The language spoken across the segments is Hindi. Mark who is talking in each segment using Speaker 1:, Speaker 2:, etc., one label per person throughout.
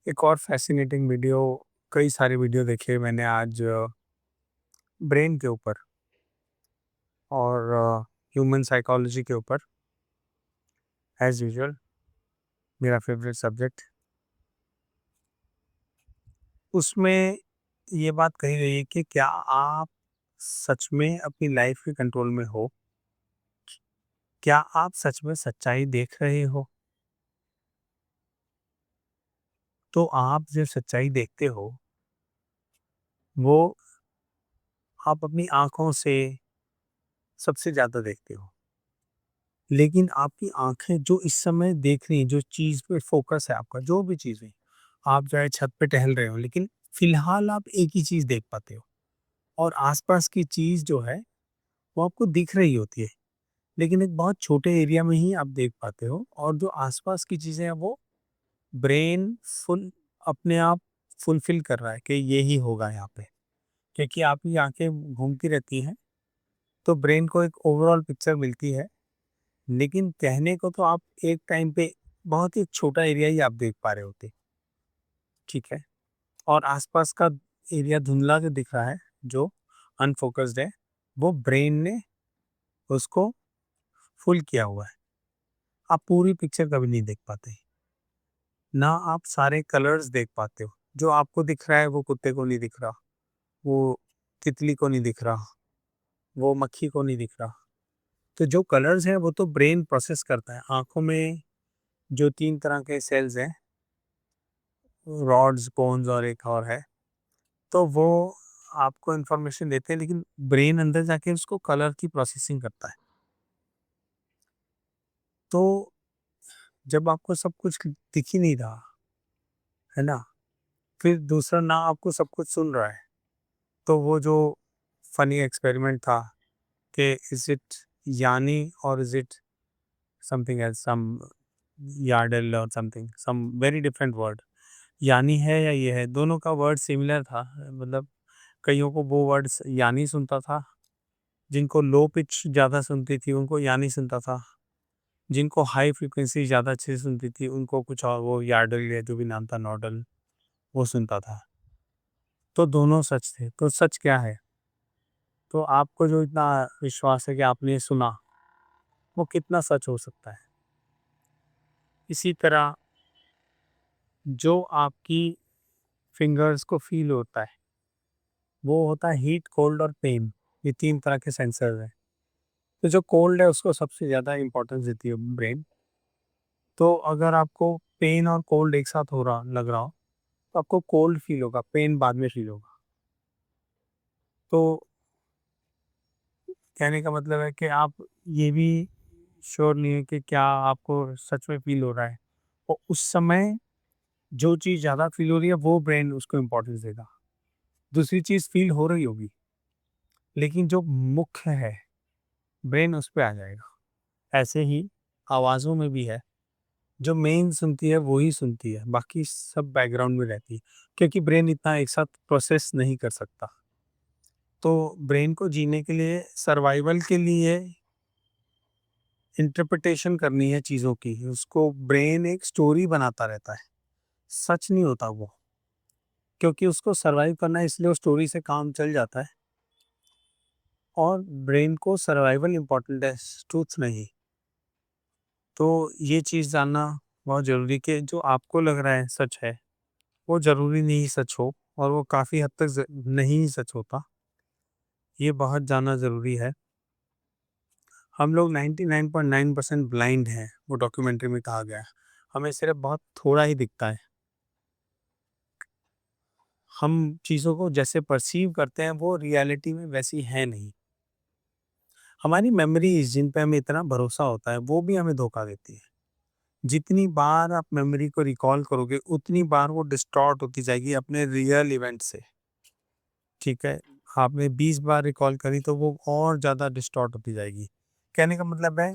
Speaker 1: एक और फैसिनेटिंग वीडियो, कई सारे वीडियो देखे मैंने आज ब्रेन के ऊपर और ह्यूमन साइकोलॉजी के ऊपर। एज यूजुअल मेरा फेवरेट सब्जेक्ट। उसमें ये बात कही गई है कि क्या आप सच में अपनी लाइफ के कंट्रोल में हो? क्या आप सच में सच्चाई देख रहे हो? तो आप जो सच्चाई देखते हो वो आप अपनी आंखों से सबसे ज्यादा देखते हो। लेकिन आपकी आंखें जो इस समय देख रही हैं, जो चीज पे फोकस है आपका, जो भी चीज है, आप चाहे छत पे टहल रहे हो लेकिन फिलहाल आप एक ही चीज देख पाते हो। और आसपास की चीज जो है वो आपको दिख रही होती है, लेकिन एक बहुत छोटे एरिया में ही आप देख पाते हो। और जो आसपास की चीजें हैं वो ब्रेन फुल अपने आप फुलफिल कर रहा है कि यही होगा यहाँ पे, क्योंकि आपकी आंखें घूमती रहती हैं। तो ब्रेन को एक ओवरऑल पिक्चर मिलती है, लेकिन कहने को तो आप एक टाइम पे बहुत ही छोटा एरिया ही आप देख पा रहे होते। ठीक है। और आसपास का एरिया धुंधला जो दिख रहा है, जो अनफोकस्ड है, वो ब्रेन ने उसको फुल किया हुआ है। आप पूरी पिक्चर कभी नहीं देख पाते, ना आप सारे कलर्स देख पाते हो। जो आपको दिख रहा है वो कुत्ते को नहीं दिख रहा, वो तितली को नहीं दिख रहा, वो मक्खी को नहीं दिख रहा। तो जो कलर्स है वो तो ब्रेन प्रोसेस करता है। आंखों में जो 3 तरह के सेल्स हैं, रॉड्स, कोन्स और एक और है, तो वो आपको इन्फॉर्मेशन देते हैं, लेकिन ब्रेन अंदर जाके उसको कलर की प्रोसेसिंग करता है। तो जब आपको सब कुछ दिख ही नहीं रहा है ना, फिर दूसरा ना आपको सब कुछ सुन रहा है, तो वो जो फनी एक्सपेरिमेंट था कि इज इट यानी और is it something else, some यार्डल और something, some very different word. यानी है या ये है, दोनों का वर्ड सिमिलर था। मतलब कईयों को वो वर्ड यानी सुनता था, जिनको लो पिच ज़्यादा सुनती थी उनको यानी सुनता था, जिनको हाई फ्रीक्वेंसी ज़्यादा अच्छे से सुनती थी उनको कुछ और, वो यार्डल या जो भी नाम था, नॉडल, वो सुनता था। तो दोनों सच थे। तो सच क्या है? तो आपको जो इतना विश्वास है कि आपने ये सुना, वो कितना सच हो सकता है? इसी तरह जो आपकी फिंगर्स को फील होता है वो होता है हीट, कोल्ड और पेन। ये 3 तरह के सेंसर्स हैं। तो जो कोल्ड है उसको सबसे ज़्यादा इम्पोर्टेंस देती है ब्रेन। तो अगर आपको पेन और कोल्ड एक साथ हो रहा लग रहा हो, तो आपको कोल्ड फील होगा, पेन बाद में फील होगा। तो कहने का मतलब है कि आप ये भी श्योर नहीं है कि क्या आपको सच में फील हो रहा है। और उस समय जो चीज़ ज़्यादा फील हो रही है वो ब्रेन उसको इम्पोर्टेंस देगा। दूसरी चीज़ फील हो रही होगी, लेकिन जो मुख्य है ब्रेन उस पे आ जाएगा। ऐसे ही आवाज़ों में भी है, जो मेन सुनती है वो ही सुनती है, बाकी सब बैकग्राउंड में रहती है, क्योंकि ब्रेन इतना एक साथ प्रोसेस नहीं कर सकता। तो ब्रेन को जीने के लिए, सर्वाइवल के लिए इंटरप्रिटेशन करनी है चीज़ों की, उसको ब्रेन एक स्टोरी बनाता रहता है। सच नहीं होता वो, क्योंकि उसको सर्वाइव करना है, इसलिए वो स्टोरी से काम चल जाता है। और ब्रेन को सर्वाइवल इम्पोर्टेंट है, ट्रूथ नहीं। तो ये चीज़ जानना बहुत ज़रूरी कि जो आपको लग रहा है सच है, वो ज़रूरी नहीं सच हो, और वो काफ़ी हद तक नहीं सच होता। ये बहुत जानना ज़रूरी है। हम लोग 99.9% ब्लाइंड हैं, वो डॉक्यूमेंट्री में कहा गया है। हमें सिर्फ बहुत थोड़ा ही दिखता है। हम चीज़ों को जैसे परसीव करते हैं वो रियलिटी में वैसी है नहीं। हमारी मेमोरीज जिन पे हमें इतना भरोसा होता है वो भी हमें धोखा देती है। जितनी बार आप मेमोरी को रिकॉल करोगे उतनी बार वो डिस्टॉर्ट होती जाएगी अपने रियल इवेंट से। ठीक है। आपने 20 बार रिकॉल करी तो वो और ज़्यादा डिस्टॉर्ट होती जाएगी। कहने का मतलब है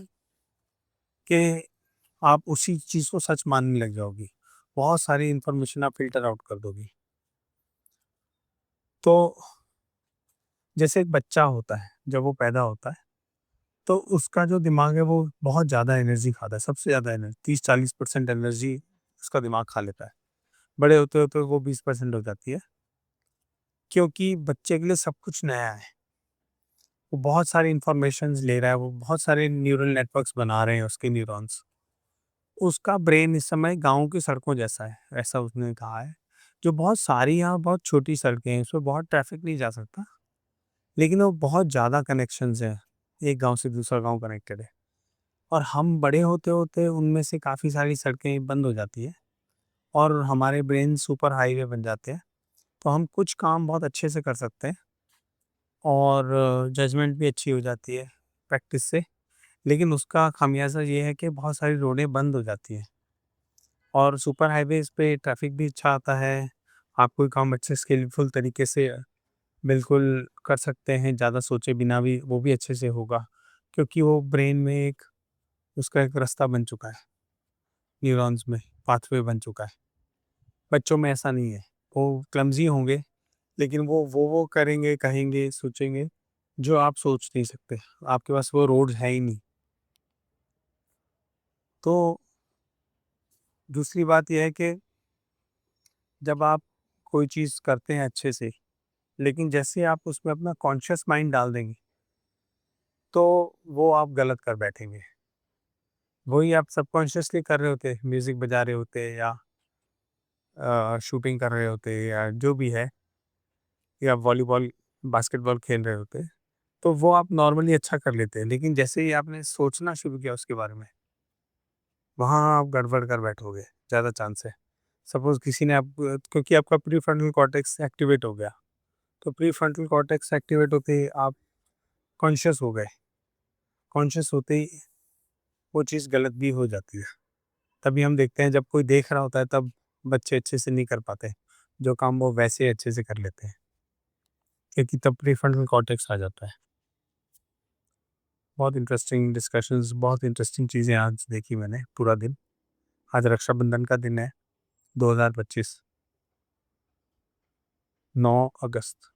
Speaker 1: कि आप उसी चीज़ को सच मानने लग जाओगी। बहुत सारी इंफॉर्मेशन आप फ़िल्टर आउट कर दोगी। तो जैसे एक बच्चा होता है, जब वो पैदा होता है, तो उसका जो दिमाग है वो बहुत ज़्यादा एनर्जी खाता है, सबसे ज़्यादा एनर्जी, 30-40% एनर्जी उसका दिमाग खा लेता है। बड़े होते होते वो 20% हो जाती है, क्योंकि बच्चे के लिए सब कुछ नया है। वो बहुत सारी इंफॉर्मेशंस ले रहा है, वो बहुत सारे न्यूरल नेटवर्क्स बना रहे हैं उसके न्यूरॉन्स। उसका ब्रेन इस समय गाँव की सड़कों जैसा है, ऐसा उसने कहा है। जो बहुत सारी यहाँ बहुत छोटी सड़कें हैं, इसमें बहुत ट्रैफ़िक नहीं जा सकता, लेकिन वो बहुत ज़्यादा कनेक्शंस हैं, एक गाँव से दूसरा गाँव कनेक्टेड है। और हम बड़े होते-होते उनमें से काफ़ी सारी सड़कें बंद हो जाती हैं और हमारे ब्रेन सुपर हाईवे बन जाते हैं। तो हम कुछ काम बहुत अच्छे से कर सकते हैं और जजमेंट भी अच्छी हो जाती है प्रैक्टिस से। लेकिन उसका खामियाज़ा ये है कि बहुत सारी रोडें बंद हो जाती हैं और सुपर हाईवेज़ पे ट्रैफ़िक भी अच्छा आता है। आप कोई काम अच्छे स्किलफुल तरीके से बिल्कुल कर सकते हैं, ज़्यादा सोचे बिना भी वो भी अच्छे से होगा, क्योंकि वो ब्रेन में एक उसका एक रास्ता बन चुका है, न्यूरॉन्स में पाथवे बन चुका है। बच्चों में ऐसा नहीं है, वो क्लमज़ी होंगे, लेकिन वो करेंगे, कहेंगे, सोचेंगे, जो आप सोच नहीं सकते। आपके पास वो रोड्स है ही नहीं। तो दूसरी बात ये है कि जब आप कोई चीज़ करते हैं अच्छे से, लेकिन जैसे आप उसमें अपना कॉन्शियस माइंड डाल देंगे, तो वो आप गलत कर बैठेंगे। वही आप सबकॉन्शियसली कर रहे होते, म्यूज़िक बजा रहे होते या शूटिंग कर रहे होते या जो भी है, या वॉलीबॉल, बास्केटबॉल खेल रहे होते, तो वो आप नॉर्मली अच्छा कर लेते हैं। लेकिन जैसे ही आपने सोचना शुरू किया उसके बारे में, वहाँ आप गड़बड़ कर बैठोगे, ज़्यादा चांस है। सपोज़ किसी ने आप क्योंकि आपका प्रीफ्रंटल कॉर्टेक्स एक्टिवेट हो गया, तो प्रीफ्रंटल कॉर्टेक्स एक्टिवेट होते ही आप कॉन्शियस हो गए। कॉन्शियस होते ही वो चीज़ गलत भी हो जाती है। तभी हम देखते हैं जब कोई देख रहा होता है तब बच्चे अच्छे से नहीं कर पाते, जो काम वो वैसे अच्छे से कर लेते हैं, क्योंकि तब प्रीफ्रंटल कॉर्टेक्स आ जाता है। बहुत इंटरेस्टिंग डिस्कशंस, बहुत इंटरेस्टिंग चीज़ें आज देखी मैंने पूरा दिन। आज रक्षाबंधन का दिन है, 2025, 9 अगस्त।